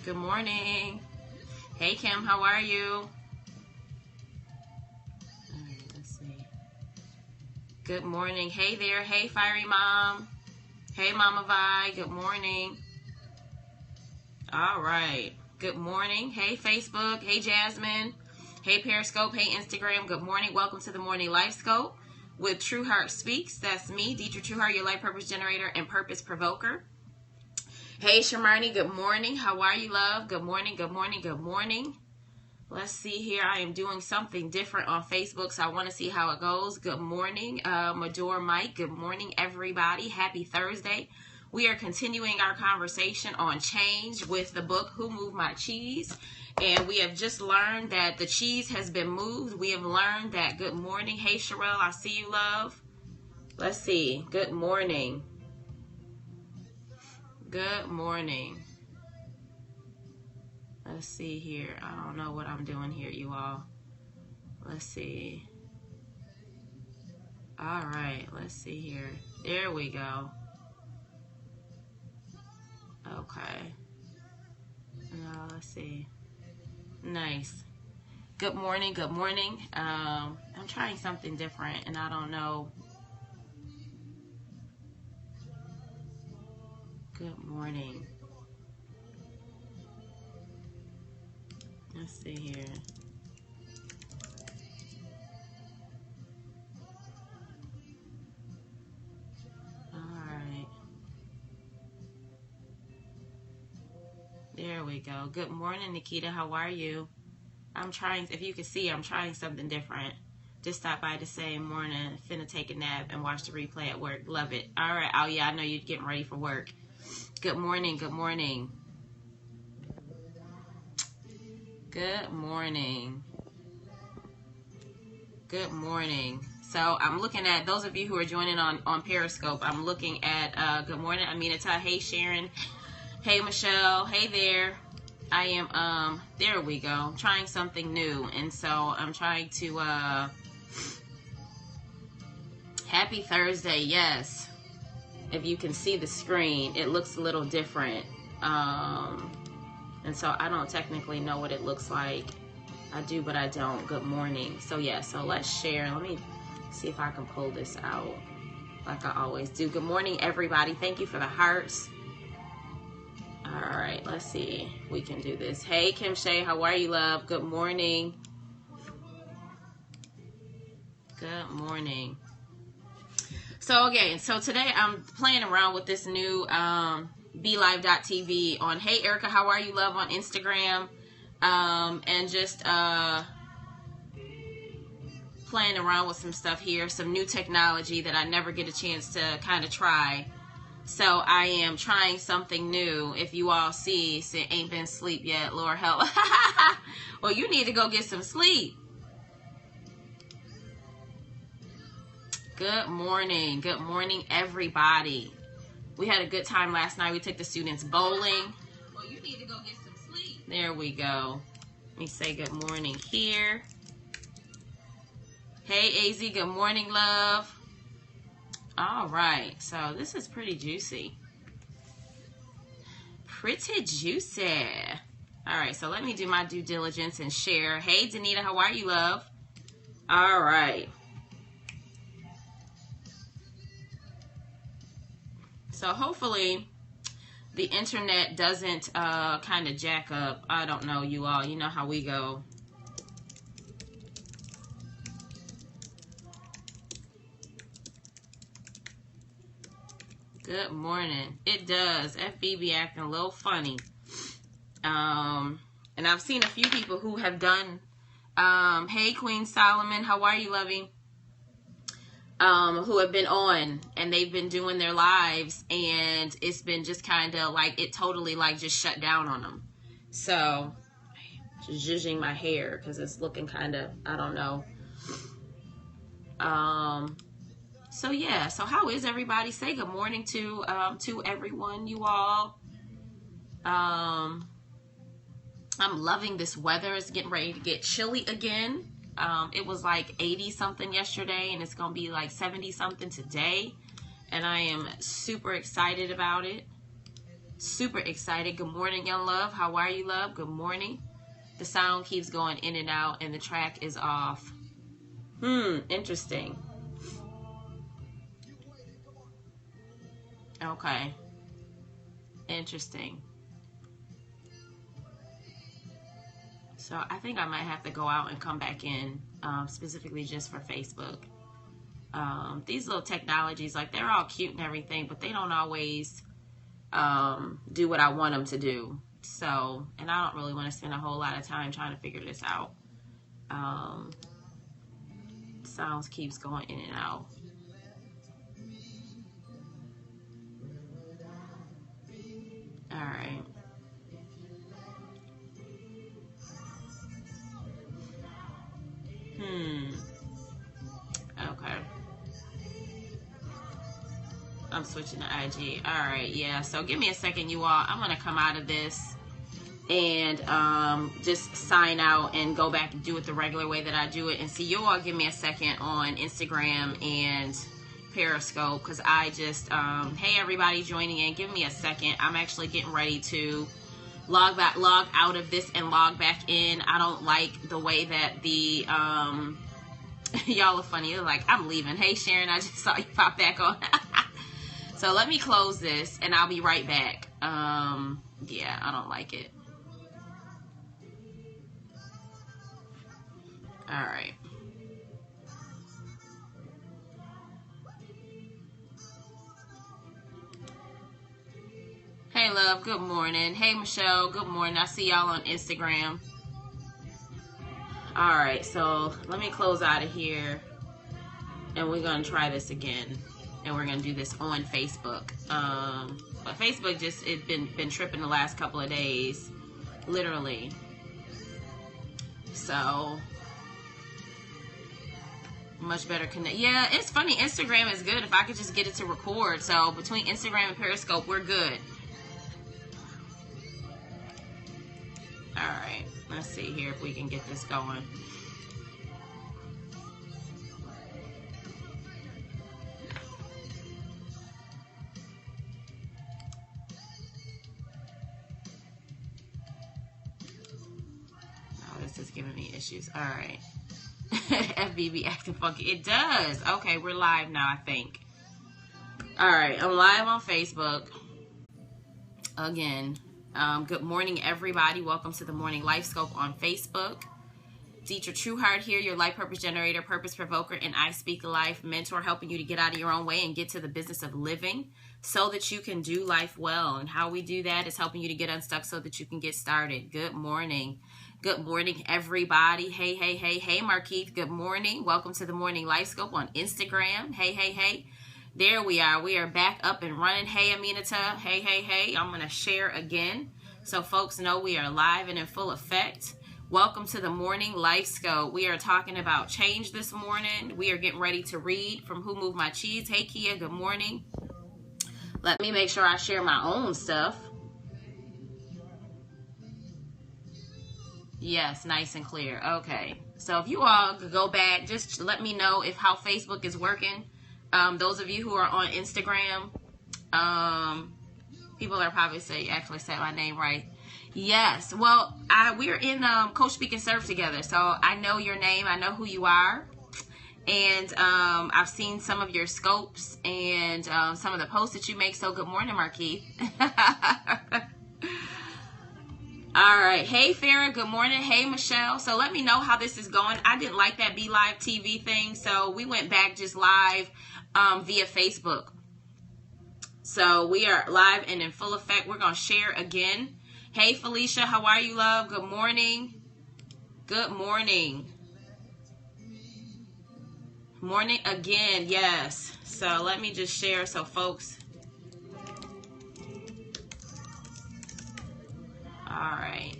Good morning. Hey, Kim, how are you? All right, let's see. Good morning. Hey there. Hey, Fiery Mom. Hey, Mama Vi. Good morning. All right. Good morning. Hey, Facebook. Hey, Jasmine. Hey, Periscope. Hey, Instagram. Good morning. Welcome to the Morning Life Scope with True Heart Speaks. That's me, Day3 True Heart, your life purpose generator and purpose provoker. Hey, Sharmani, good morning. How are you, love? Good morning, good morning, good morning. Let's see here. I am doing something different on Facebook, so I want to see how it goes. Good morning, Madore Mike. Good morning, everybody. Happy Thursday. We are continuing our conversation on change with the book, Who Moved My Cheese? And we have just learned that the cheese has been moved. We have learned that. Good morning. Hey, Sherelle, I see you, love. Let's see. Good morning. Good morning. Let's see here. I don't know what I'm doing here, you all. Let's see. All right. Let's see here. There we go. Okay. Now, let's see. Nice. Good morning. Good morning. I'm trying something different, and I don't know. Good morning. Let's see here. All right. There we go. Good morning, Nikita. How are you? I'm trying, if you can see, I'm trying something different. Just stopped by to say morning, finna take a nap and watch the replay at work. Love it. All right. Oh, yeah, I know you're getting ready for work. Good morning. Good morning. Good morning. Good morning. So I'm looking at those of you who are joining on Periscope. I'm looking at good morning, Aminata. Hey, Sharon. Hey, Michelle. Hey there. I am there we go. I'm trying something new, and so I'm trying to happy Thursday. Yes. If you can see the screen, it looks a little different. And so I don't technically know what it looks like. I do, but I don't. Good morning. So yeah, so let's share. Let me see if I can pull this out like I always do. Good morning, everybody. Thank you for the hearts. All right, let's see. We can do this. Hey, Kim Shay, how are you, love? Good morning. Good morning. So again, so today I'm playing around with this new BeLive.tv on Hey Erica, how are you, love, on Instagram, and just playing around with some stuff here, some new technology that I never get a chance to kind of try. So I am trying something new. If you all see, say ain't been sleep yet, Lord help. Well, you need to go get some sleep. Good morning. Good morning, everybody. We had a good time last night. We took the students bowling. Well, you need to go get some sleep. There we go. Let me say good morning here. Hey, AZ, good morning, love. All right. So this is pretty juicy. Pretty juicy. All right. So let me do my due diligence and share. Hey, Danita, how are you, love? All right. So hopefully the internet doesn't kind of jack up. I don't know, you all. You know how we go. Good morning. It does. FB be acting a little funny. And I've seen a few people who have done, hey, Queen Solomon, how are you, lovey? Who have been on and they've been doing their lives, and it's been just kind of like it totally like just shut down on them. So just zhuzhing my hair because it's looking kind of, I don't know. So yeah, so how is everybody? Say good morning to everyone, you all. I'm loving this weather. It's getting ready to get chilly again. It was like 80 something yesterday, and it's gonna be like 70 something today, and I am super excited about it. Super excited. Good morning, young love. How are you, love? Good morning. The sound keeps going in and out and the track is off. Interesting. Okay. Interesting. So I think I might have to go out and come back in, specifically just for Facebook. These little technologies, like, they're all cute and everything, but they don't always do what I want them to do. So, and I don't really want to spend a whole lot of time trying to figure this out. Sounds keeps going in and out. All right. Okay. I'm switching to IG. All right, yeah. So give me a second, you all. I'm gonna come out of this and just sign out and go back and do it the regular way that I do it. And see you all. Give me a second on Instagram and Periscope, because I just hey everybody joining in. Give me a second. I'm actually getting ready to log out of this and log back in. I don't like the way that the y'all are funny. You're like, I'm leaving. Hey Sharon, I just saw you pop back on. So let me close this and I'll be right back. Yeah, I don't like it. All right. Hey love, good morning. Hey Michelle, good morning. I see y'all on Instagram. All right, so let me close out of here and we're gonna try this again. And we're gonna do this on Facebook. But Facebook just, it's been tripping the last couple of days, literally. So much better connect. Yeah, it's funny. Instagram is good if I could just get it to record. So between Instagram and Periscope, we're good. All right, let's see here if we can get this going. This is giving me issues. All right. FBB acting funky. It does. Okay, we're live now, I think. All right, I'm live on Facebook. Again, good morning, everybody. Welcome to the Morning Life Scope on Facebook. Dietra Trueheart here, your life purpose generator, purpose provoker, and I Speak Life mentor, helping you to get out of your own way and get to the business of living so that you can do life well. And how we do that is helping you to get unstuck so that you can get started. Good morning. Good morning, everybody. Hey, hey, hey, hey, Markeith. Good morning. Welcome to the Morning Life Scope on Instagram. Hey, hey, hey. There we are. We are back up and running. Hey, Aminata. Hey, hey, hey. I'm going to share again so folks know we are live and in full effect. Welcome to the Morning Life Scope. We are talking about change this morning. We are getting ready to read from Who Moved My Cheese. Hey, Kia. Good morning. Let me make sure I share my own stuff. Yes, nice and clear. Okay. So if you all could go back, just let me know if how Facebook is working. Those of you who are on Instagram, people are probably actually said my name right. Yes. Well, we're in Coach Speak and Serve together. So I know your name. I know who you are. And I've seen some of your scopes and some of the posts that you make. So good morning, Markeith. All right. Hey, Farah. Good morning. Hey, Michelle. So let me know how this is going. I didn't like that Be Live TV thing. So we went back just live via Facebook. So we are live and in full effect. We're going to share again. Hey, Felicia. How are you, love? Good morning. Good morning. Morning again. Yes. So let me just share so folks. All right,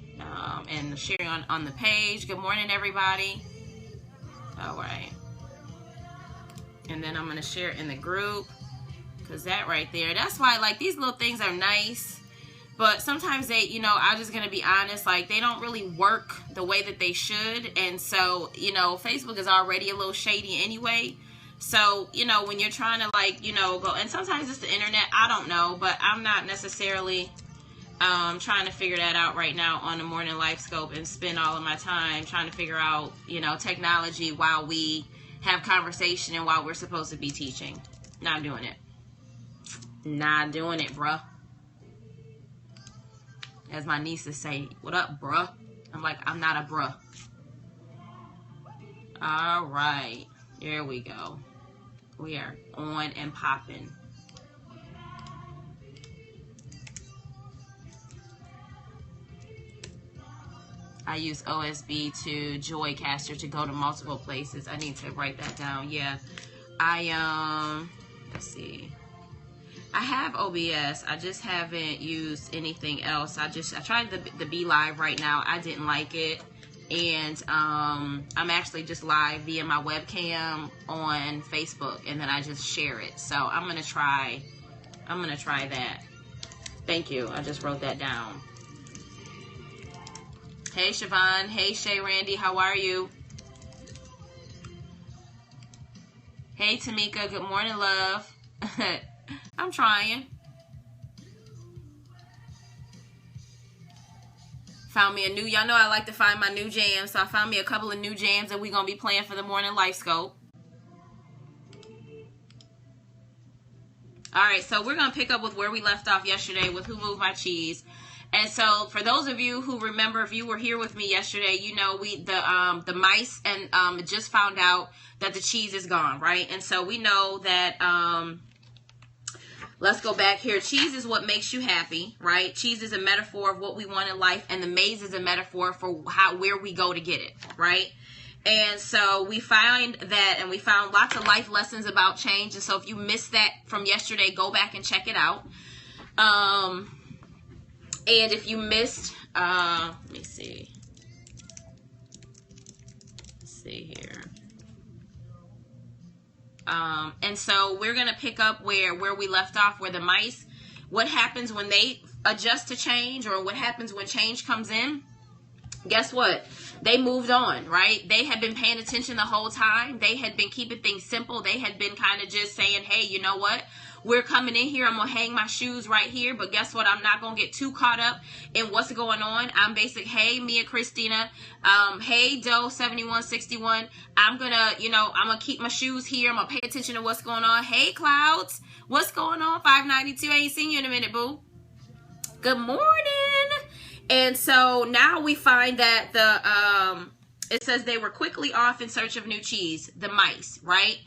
and sharing on the page. Good morning, everybody. All right. And then I'm going to share it in the group because that right there, that's why, like, these little things are nice, but sometimes they, you know, I'm just going to be honest, like, they don't really work the way that they should. And so, you know, Facebook is already a little shady anyway. So, you know, when you're trying to, like, you know, go, and sometimes it's the internet, I don't know, but I'm not necessarily Trying to figure that out right now on the Morning Life Scope and spend all of my time trying to figure out, technology while we have conversation and while we're supposed to be teaching. Not doing it. Not doing it, bruh. As my nieces say, what up, bruh? I'm like, I'm not a bruh. All right. There we go. We are on and popping. I use OSB to Joycaster to go to multiple places. I need to write that down. Yeah. Let's see. I have OBS. I just haven't used anything else. I tried the Be Live right now. I didn't like it. And I'm actually just live via my webcam on Facebook, and then I just share it. So I'm gonna try that. Thank you. I just wrote that down. Hey Siobhan. Hey Shay Randy. How are you? Hey Tamika. Good morning, love. I'm trying. Found me a new, y'all know I like to find my new jams. So I found me a couple of new jams that we're going to be playing for the Morning Life Scope. All right, so we're going to pick up with where we left off yesterday with Who Moved My Cheese. And so for those of you who remember, if you were here with me yesterday, you know the mice and just found out that the cheese is gone, right? And so we know that let's go back here. Cheese is what makes you happy, right? Cheese is a metaphor of what we want in life, and the maze is a metaphor for where we go to get it, right? And so we find that, and we found lots of life lessons about change. And so if you missed that from yesterday, go back and check it out. And if you missed, let me see. Let's see here. And so we're going to pick up where we left off, where the mice, what happens when they adjust to change, or what happens when change comes in. Guess what? They moved on, right? They had been paying attention the whole time. They had been keeping things simple. They had been kind of just saying, hey, you know what? We're coming in here. I'm going to hang my shoes right here. But guess what? I'm not going to get too caught up in what's going on. I'm basic. Hey, Mia Christina. Hey, Doe 7161. I'm going to, I'm going to keep my shoes here. I'm going to pay attention to what's going on. Hey, Clouds. What's going on? 592. I ain't seen you in a minute, boo. Good morning. And so now we find that it says they were quickly off in search of new cheese. The mice, right?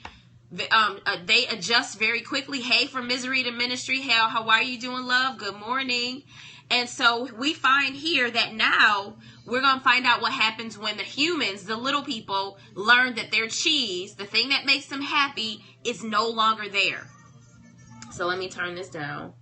They adjust very quickly. Hey, from misery to ministry. Hey, how are you doing, love? Good morning. And so we find here that now we're going to find out what happens when the humans, the little people, learn that their cheese, the thing that makes them happy, is no longer there. So let me turn this down.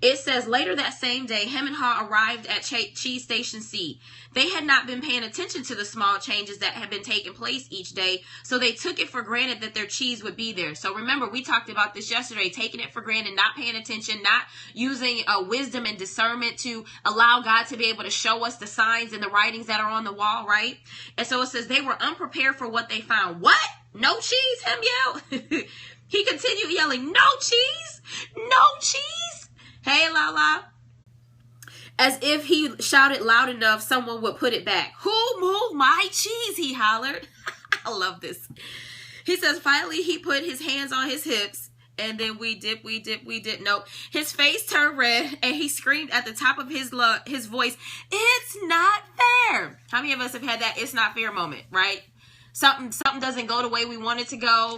It says, later that same day, Hem and Haw arrived at Cheese Station C. They had not been paying attention to the small changes that had been taking place each day, so they took it for granted that their cheese would be there. So remember, we talked about this yesterday, taking it for granted, not paying attention, not using wisdom and discernment to allow God to be able to show us the signs and the writings that are on the wall, right? And so it says they were unprepared for what they found. What? No cheese? Hem yelled. He continued yelling, no cheese? No cheese? Hey, Lala. As if he shouted loud enough, someone would put it back. Who moved my cheese? He hollered. I love this. He says, finally, he put his hands on his hips. And then we dip. No, his face turned red and he screamed at the top of his voice, it's not fair. How many of us have had that it's not fair moment, right? Something doesn't go the way we want it to go.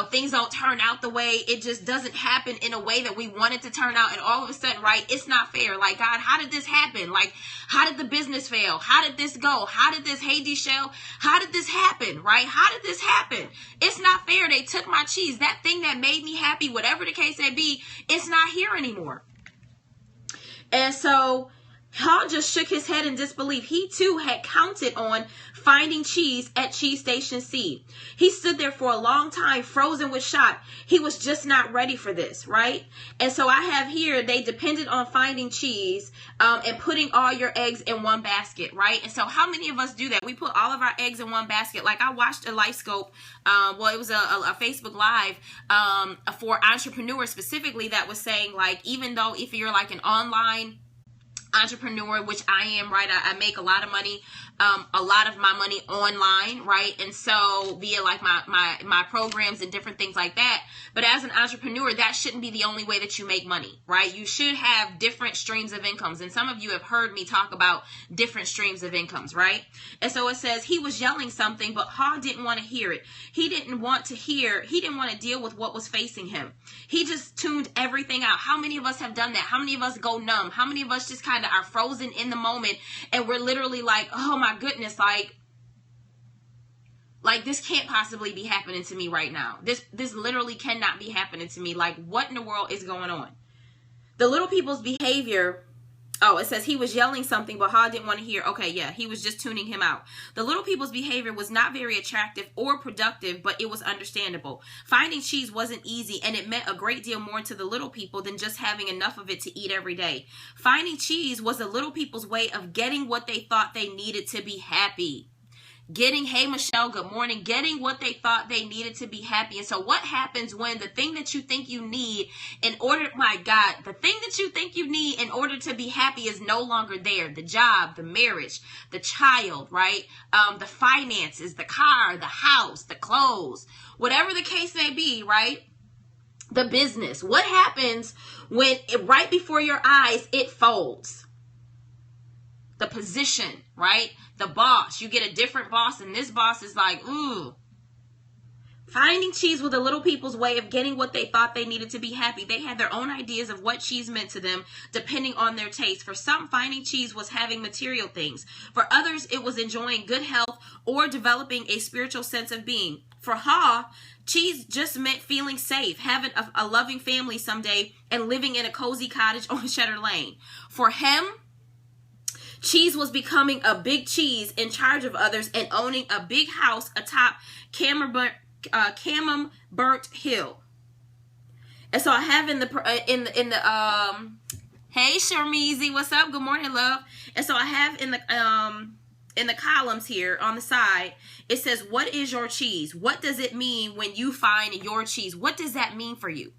Things don't turn out the way, it just doesn't happen in a way that we want it to turn out. And all of a sudden, right, it's not fair. Like, God, how did this happen? Like, how did the business fail? How did this go? How did this, hey, D-Shell, how did this happen, right? How did this happen? It's not fair. They took my cheese. That thing that made me happy, whatever the case may be, it's not here anymore. And so Haw just shook his head in disbelief. He too had counted on finding cheese at Cheese Station C. He stood there for a long time, frozen with shock. He was just not ready for this, right? And so I have here, they depended on finding cheese and putting all your eggs in one basket, right? And so how many of us do that? We put all of our eggs in one basket. Like I watched a LifeScope, it was a Facebook Live for entrepreneurs specifically that was saying, like, even though if you're like an online entrepreneur, which I am, right? I make a lot of money, a lot of my money online, right? And so via like my programs and different things like that. But as an entrepreneur, that shouldn't be the only way that you make money, right? You should have different streams of incomes. And some of you have heard me talk about different streams of incomes, right? And so it says he was yelling something, but Ha didn't want to hear it. He didn't want to deal with what was facing him. He just tuned everything out. How many of us have done that? How many of us go numb? How many of us just kind of are frozen in the moment and we're literally like, oh my goodness, like this can't possibly be happening to me right now. This literally cannot be happening to me. Like, what in the world is going on? The little people's behavior. Oh, it says he was yelling something, but Ha didn't want to hear. Okay, yeah, he was just tuning him out. The little people's behavior was not very attractive or productive, but it was understandable. Finding cheese wasn't easy, and it meant a great deal more to the little people than just having enough of it to eat every day. Finding cheese was the little people's way of getting what they thought they needed to be happy. Hey Michelle, good morning. Getting what they thought they needed to be happy. And so what happens when the thing that you think you need the thing that you think you need in order to be happy is no longer there? The job, the marriage, the child, right? The finances, the car, the house, the clothes, whatever the case may be, right? The business. What happens when right before your eyes, it folds? The position, right? The boss. You get a different boss, and this boss is like, ooh. Finding cheese was the little people's way of getting what they thought they needed to be happy. They had their own ideas of what cheese meant to them, depending on their taste. For some, finding cheese was having material things. For others, it was enjoying good health or developing a spiritual sense of being. For Ha, cheese just meant feeling safe, having a loving family someday, and living in a cozy cottage on Cheddar Lane. For him, cheese was becoming a big cheese in charge of others and owning a big house atop Camembert Hill. And so I have in the hey Sharmeezy, what's up? Good morning, love. And so I have in the columns here on the side, it says, what is your cheese? What does it mean when you find your cheese? What does that mean for you?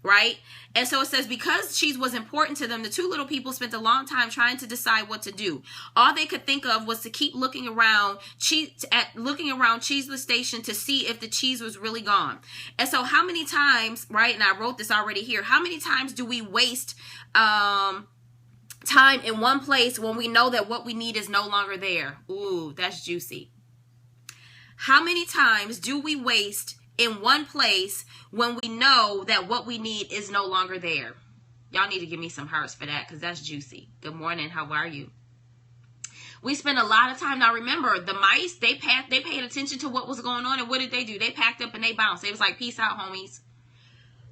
Right? And so it says, because cheese was important to them, the two little people spent a long time trying to decide what to do. All they could think of was to keep looking around Cheeseless Station to see if the cheese was really gone. And so how many times, right, and I wrote this already here, how many times do we waste time in one place when we know that what we need is no longer there? Ooh, that's juicy. How many times do we waste in one place when we know that what we need is no longer there? Y'all need to give me some hearts for that, because that's juicy. Good morning. How are you? We spend a lot of time. Now remember, the mice, they paid attention to what was going on, and what did they do? They packed up and they bounced. They was like, peace out, homies.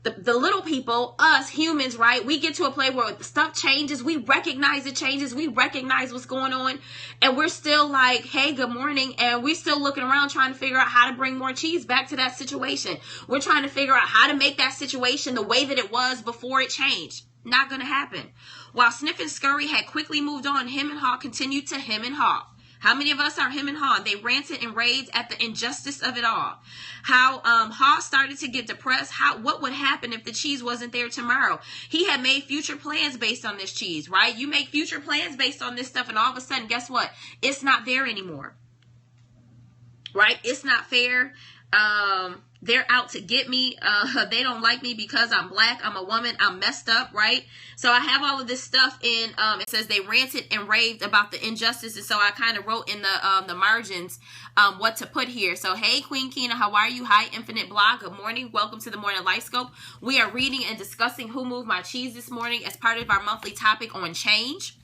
The little people, us humans, right? We get to a place where the stuff changes. We recognize it changes. We recognize what's going on. And we're still like, hey, good morning. And we're still looking around trying to figure out how to bring more cheese back to that situation. We're trying to figure out how to make that situation the way that it was before it changed. Not going to happen. While Sniff and Scurry had quickly moved on, Him and Haw continued to Him and Haw. How many of us are Him and Haw? They ranted and raved at the injustice of it all. How Haw started to get depressed. What would happen if the cheese wasn't there tomorrow? He had made future plans based on this cheese, right? You make future plans based on this stuff, and all of a sudden, guess what? It's not there anymore, right? It's not fair. They're out to get me. They don't like me because I'm black. I'm a woman. I'm messed up, right? So I have all of this stuff in, it says they ranted and raved about the injustice. And so I kind of wrote in the margins what to put here. So, hey, Queen Kina, how are you? Hi, Infinite Blog. Good morning. Welcome to the Morning LifeScope. We are reading and discussing Who Moved My Cheese this morning as part of our monthly topic on change.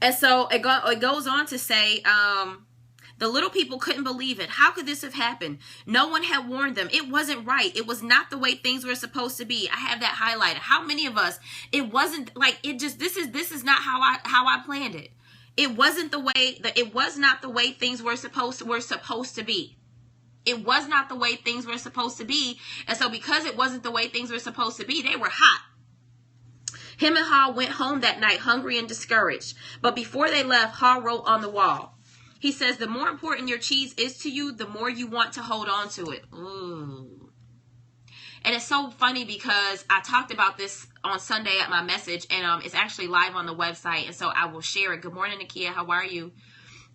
And so it goes on to say, the little people couldn't believe it. How could this have happened? No one had warned them. It wasn't right. It was not the way things were supposed to be. I have that highlighted. How many of us, it wasn't like, it just, this is not how I planned it. It wasn't the way that it was not the way things were supposed to be. It was not the way things were supposed to be. And so because it wasn't the way things were supposed to be, they were hot. Him and Ha went home that night hungry and discouraged. But before they left, Ha wrote on the wall. He says, the more important your cheese is to you, the more you want to hold on to it. Ooh. And it's so funny because I talked about this on Sunday at my message, and it's actually live on the website, and so I will share it. Good morning, Nakia. How are you?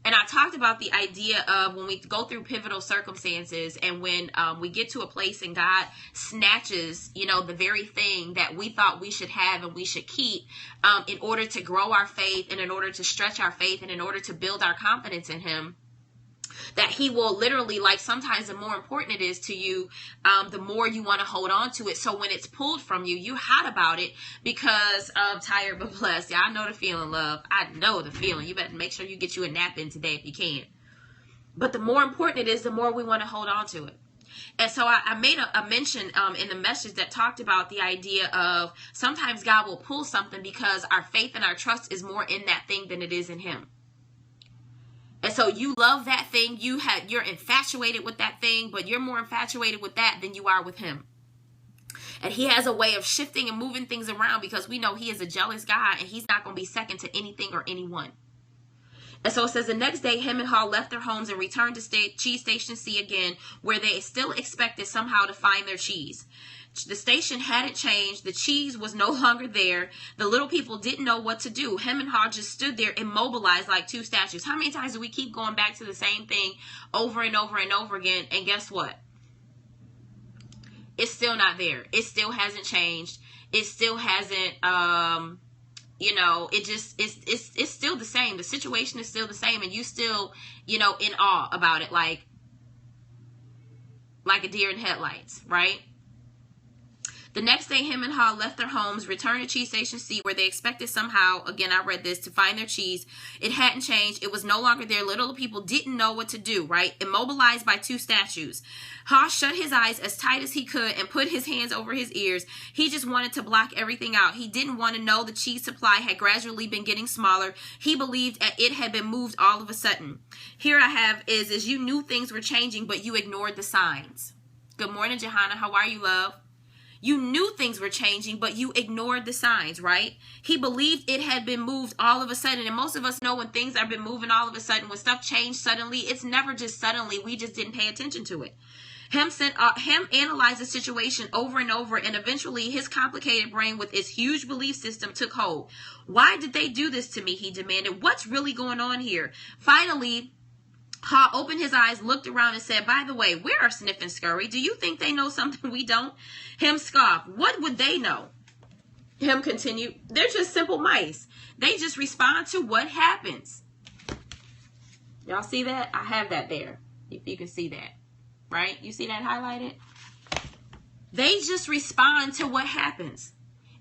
And I talked about the idea of when we go through pivotal circumstances and when we get to a place and God snatches, the very thing that we thought we should have and we should keep in order to grow our faith and in order to stretch our faith and in order to build our confidence in him, that he will literally, like sometimes the more important it is to you, the more you want to hold on to it. So when it's pulled from you, you're hot about it because tired but blessed. Yeah, I know the feeling, love. I know the feeling. You better make sure you get you a nap in today if you can. But the more important it is, the more we want to hold on to it. And so I made a mention in the message that talked about the idea of sometimes God will pull something because our faith and our trust is more in that thing than it is in him. And so you love that thing, you're infatuated with that thing, but you're more infatuated with that than you are with him. And he has a way of shifting and moving things around because we know he is a jealous God and he's not going to be second to anything or anyone. And so it says the next day, him and Hall left their homes and returned to Cheese Station C again, where they still expected somehow to find their cheese. The station hadn't changed. The cheese was no longer there. The little people didn't know what to do. Him and Ha just stood there immobilized like two statues. How many times do we keep going back to the same thing over and over and over again? And guess what? It's still not there. It still hasn't changed. It still hasn't, it's still the same. The situation is still the same. And you still, in awe about it, like a deer in headlights, right? The next day, him and Ha left their homes, returned to Cheese Station C, where they expected somehow, again, I read this, to find their cheese. It hadn't changed. It was no longer there. Little people didn't know what to do, right? Immobilized by two statues. Ha shut his eyes as tight as he could and put his hands over his ears. He just wanted to block everything out. He didn't want to know the cheese supply had gradually been getting smaller. He believed that it had been moved all of a sudden. Here I have is you knew things were changing, but you ignored the signs. Good morning, Johanna. How are you, love? You knew things were changing, but you ignored the signs, right? He believed it had been moved all of a sudden. And most of us know when things have been moving all of a sudden, when stuff changed suddenly, it's never just suddenly. We just didn't pay attention to it. Him analyzed the situation over and over, and eventually his complicated brain with its huge belief system took hold. Why did they do this to me? He demanded. What's really going on here? Finally, Ha opened his eyes, looked around, and said, by the way, where are Sniff and Scurry? Do you think they know something we don't? Him scoffed. What would they know? Him continued, they're just simple mice. They just respond to what happens. Y'all see that? I have that there, if you can see that. Right? You see that highlighted? They just respond to what happens.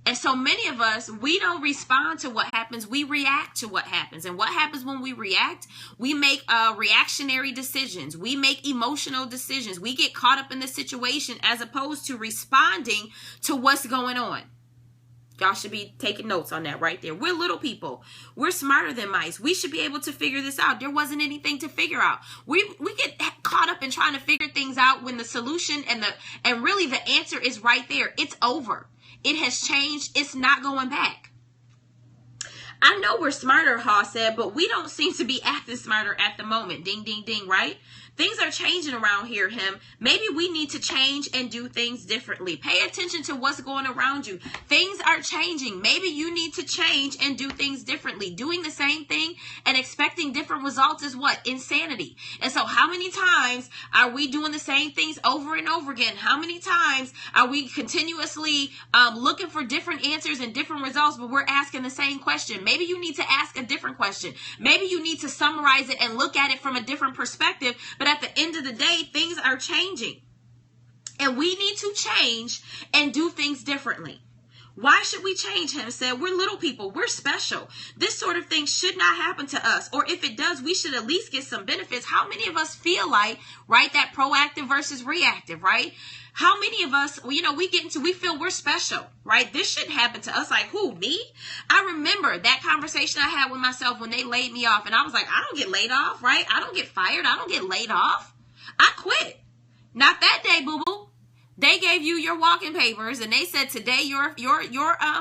And so many of us, we don't respond to what happens. We react to what happens. And what happens when we react? We make reactionary decisions. We make emotional decisions. We get caught up in the situation as opposed to responding to what's going on. Y'all should be taking notes on that right there. We're little people. We're smarter than mice. We should be able to figure this out. There wasn't anything to figure out. We get caught up in trying to figure things out when the solution and really the answer is right there. It's over. It has changed. It's not going back. I know we're smarter, Ha said, but we don't seem to be acting smarter at the moment. Ding, ding, ding, right? Things are changing around here, Him. Maybe we need to change and do things differently. Pay attention to what's going around you. Things are changing. Maybe you need to change and do things differently. Doing the same thing and expecting different results is what? Insanity. And so how many times are we doing the same things over and over again? How many times are we continuously looking for different answers and different results, but we're asking the same question? Maybe you need to ask a different question. Maybe you need to summarize it and look at it from a different perspective. But at the end of the day, things are changing. And we need to change and do things differently. Why should we change? Him said, we're little people. We're special. This sort of thing should not happen to us. Or if it does, we should at least get some benefits. How many of us feel like, right, that proactive versus reactive, right? How many of us, we feel we're special, right? This shouldn't happen to us. Like, who, me? I remember that conversation I had with myself when they laid me off. And I was like, I don't get laid off, right? I don't get fired. I don't get laid off. I quit. Not that day, boo-boo. They gave you your walking papers and they said today your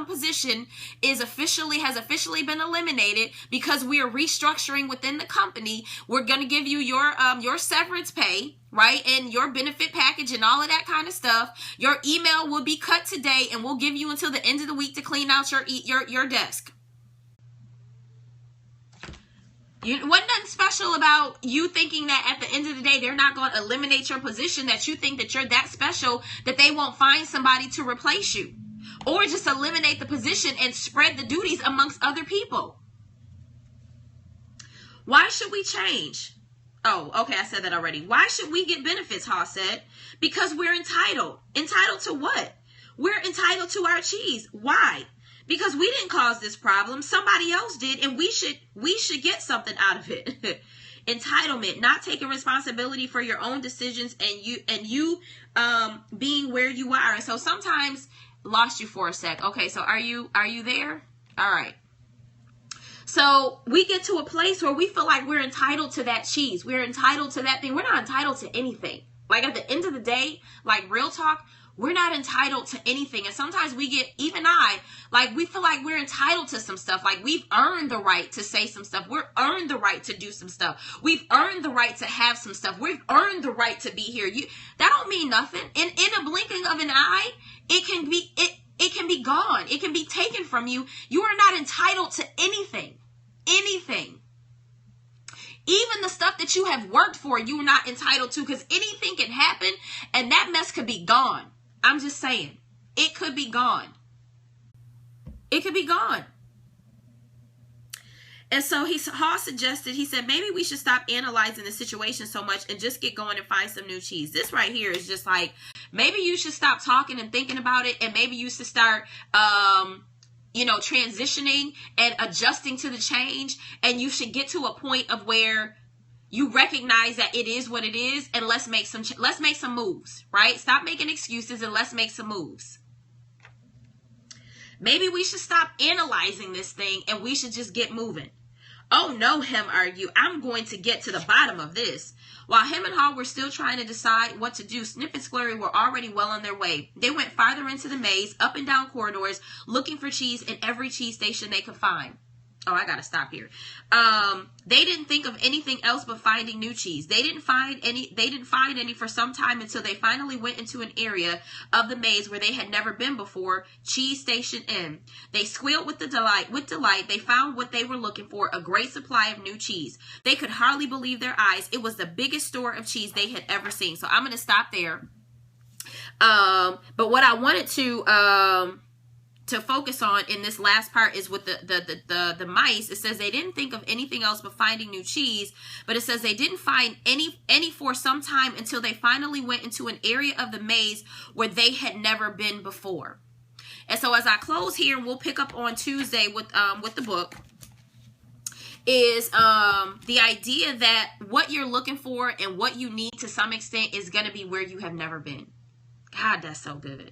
position has officially been eliminated because we are restructuring within the company. We're going to give you your severance pay, right? And your benefit package and all of that kind of stuff. Your email will be cut today and we'll give you until the end of the week to clean out your desk. Wasn't nothing special about you thinking that at the end of the day, they're not going to eliminate your position, that you think that you're that special that they won't find somebody to replace you, or just eliminate the position and spread the duties amongst other people. Why should we change? Oh, okay. I said that already. Why should we get benefits? Haas said, because we're entitled. Entitled to what? We're entitled to our cheese. Why? Because we didn't cause this problem. Somebody else did, and we should get something out of it. Entitlement, not taking responsibility for your own decisions and you being where you are. And so sometimes lost you for a sec. Okay, so are you there? All right. So we get to a place where we feel like we're entitled to that cheese. We're entitled to that thing. We're not entitled to anything. Like at the end of the day, like real talk, we're not entitled to anything. And sometimes we feel like we're entitled to some stuff. Like we've earned the right to say some stuff. We've earned the right to do some stuff. We've earned the right to have some stuff. We've earned the right to be here. That don't mean nothing. In a blinking of an eye, it can be gone. It can be taken from you. You are not entitled to anything. Anything. Even the stuff that you have worked for, you're not entitled to, because anything can happen and that mess could be gone. I'm just saying, it could be gone. It could be gone. And so Haas suggested, he said, maybe we should stop analyzing the situation so much and just get going and find some new cheese. This right here is just like, maybe you should stop talking and thinking about it, and maybe you should start, transitioning and adjusting to the change. And you should get to a point of where you recognize that it is what it is, and let's make some moves, right? Stop making excuses and let's make some moves. Maybe we should stop analyzing this thing and we should just get moving. Oh no, Hem argued, I'm going to get to the bottom of this. While him and Hall were still trying to decide what to do, Snip and Scurry were already well on their way. They went farther into the maze, up and down corridors, looking for cheese in every cheese station they could find. Oh, I gotta stop here. They didn't think of anything else but finding new cheese. They didn't find any for some time until they finally went into an area of the maze where they had never been before, Cheese Station Inn. They squealed with delight. They found what they were looking for, a great supply of new cheese. They could hardly believe their eyes. It was the biggest store of cheese they had ever seen. So I'm gonna stop there. But what I wanted to focus on in this last part is with the mice. It says they didn't think of anything else but finding new cheese, but it says they didn't find any for some time until they finally went into an area of the maze where they had never been before. And so as I close here, we'll pick up on Tuesday with the book, is the idea that what you're looking for and what you need to some extent is going to be where you have never been. God, that's so good.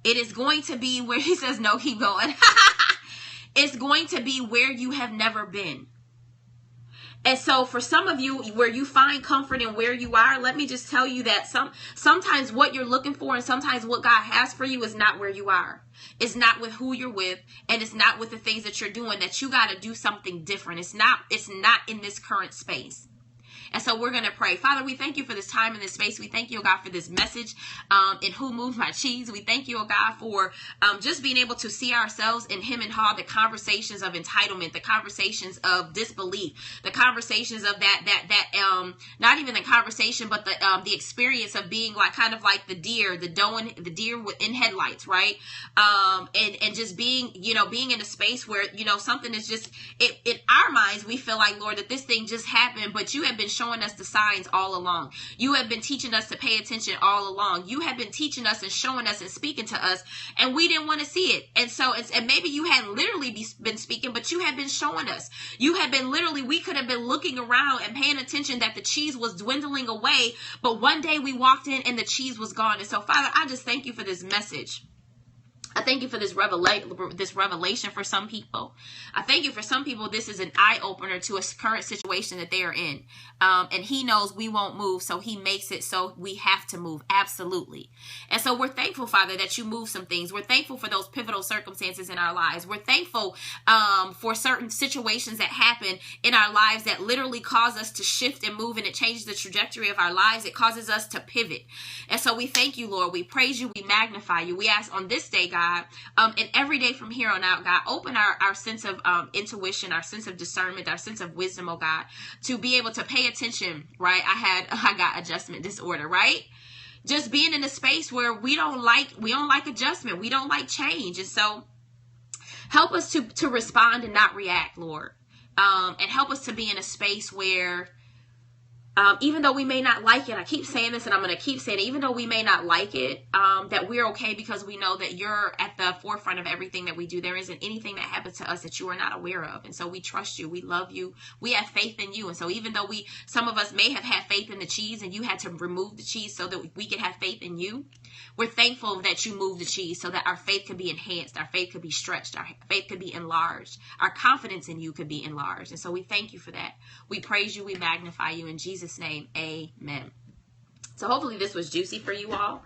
It is going to be where, he says, no, keep going. It's going to be where you have never been. And so for some of you, where you find comfort in where you are, let me just tell you that sometimes what you're looking for and sometimes what God has for you is not where you are. It's not with who you're with, and it's not with the things that you're doing, that you got to do something different. It's not in this current space. And so we're going to pray. Father, we thank you for this time in this space. We thank you, oh God, for this message in Who Moved My Cheese. We thank you, oh God, for just being able to see ourselves in him and Haw, the conversations of entitlement, the conversations of disbelief, the conversations of that not even the conversation, but the experience of being like kind of like the deer in headlights, right? And just being in a space where, something is just, in our minds, we feel like, Lord, that this thing just happened, but you have been showing us the signs all along. You have been teaching us to pay attention all along. You have been teaching us and showing us and speaking to us, and we didn't want to see it. And so, and maybe you hadn't literally been speaking, but you have been showing us. You have been literally, we could have been looking around and paying attention that the cheese was dwindling away, but one day we walked in and the cheese was gone. And so, Father, I just thank you for this message. I thank you for this revelation for some people. I thank you for some people. This is an eye-opener to a current situation that they are in. And he knows we won't move, so he makes it so we have to move. Absolutely. And so we're thankful, Father, that you move some things. We're thankful for those pivotal circumstances in our lives. We're thankful for certain situations that happen in our lives that literally cause us to shift and move, and it changes the trajectory of our lives. It causes us to pivot. And so we thank you, Lord. We praise you. We magnify you. We ask on this day, God, and every day from here on out, God, open our sense of intuition, our sense of discernment, our sense of wisdom, oh God, to be able to pay attention, right? I got adjustment disorder, right? Just being in a space where we don't like adjustment. We don't like change. And so help us to respond and not react, Lord. And help us to be in a space where even though we may not like it, I keep saying this and I'm going to keep saying it, even though we may not like it, that we're okay because we know that you're at the forefront of everything that we do. There isn't anything that happens to us that you are not aware of. And so we trust you. We love you. We have faith in you. And so even though some of us may have had faith in the cheese and you had to remove the cheese so that we could have faith in you, we're thankful that you moved the cheese so that our faith could be enhanced. Our faith could be stretched. Our faith could be enlarged. Our confidence in you could be enlarged. And so we thank you for that. We praise you. We magnify you in Jesus' name. Amen. So hopefully this was juicy for you all.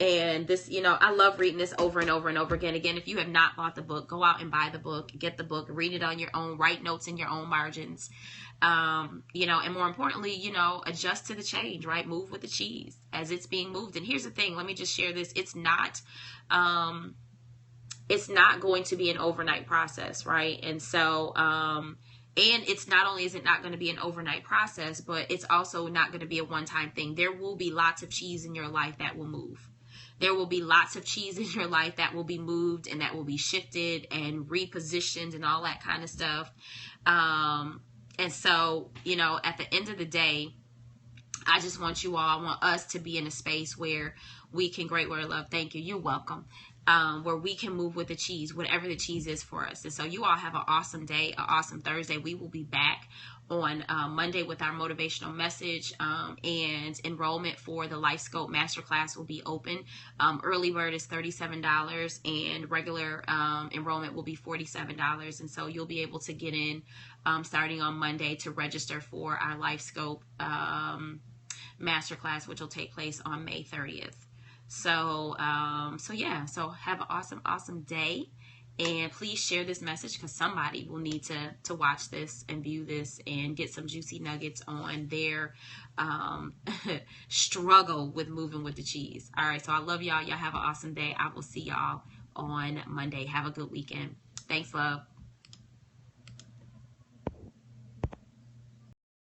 And this, I love reading this over and over and over again. Again, if you have not bought the book, go out and buy the book, get the book, read it on your own, write notes in your own margins. And more importantly, adjust to the change, right? Move with the cheese as it's being moved. And here's the thing, let me just share this. It's not going to be an overnight process, right? And so, and it's not only is it not going to be an overnight process, but it's also not going to be a one-time thing. There will be lots of cheese in your life that will move. There will be lots of cheese in your life that will be moved and that will be shifted and repositioned and all that kind of stuff. And so, at the end of the day, I just want I want us to be in a space where we can, great word of love, thank you, you're welcome, where we can move with the cheese, whatever the cheese is for us. And so you all have an awesome day, an awesome Thursday. We will be back on Monday with our motivational message, and enrollment for the Life Scope Masterclass will be open. Early bird is $37 and regular enrollment will be $47. And so you'll be able to get in starting on Monday to register for our Life Scope Masterclass, which will take place on May 30th. So have an awesome day. And please share this message because somebody will need to watch this and view this and get some juicy nuggets on their struggle with moving with the cheese. All right, so I love y'all. Y'all have an awesome day. I will see y'all on Monday. Have a good weekend. Thanks, love.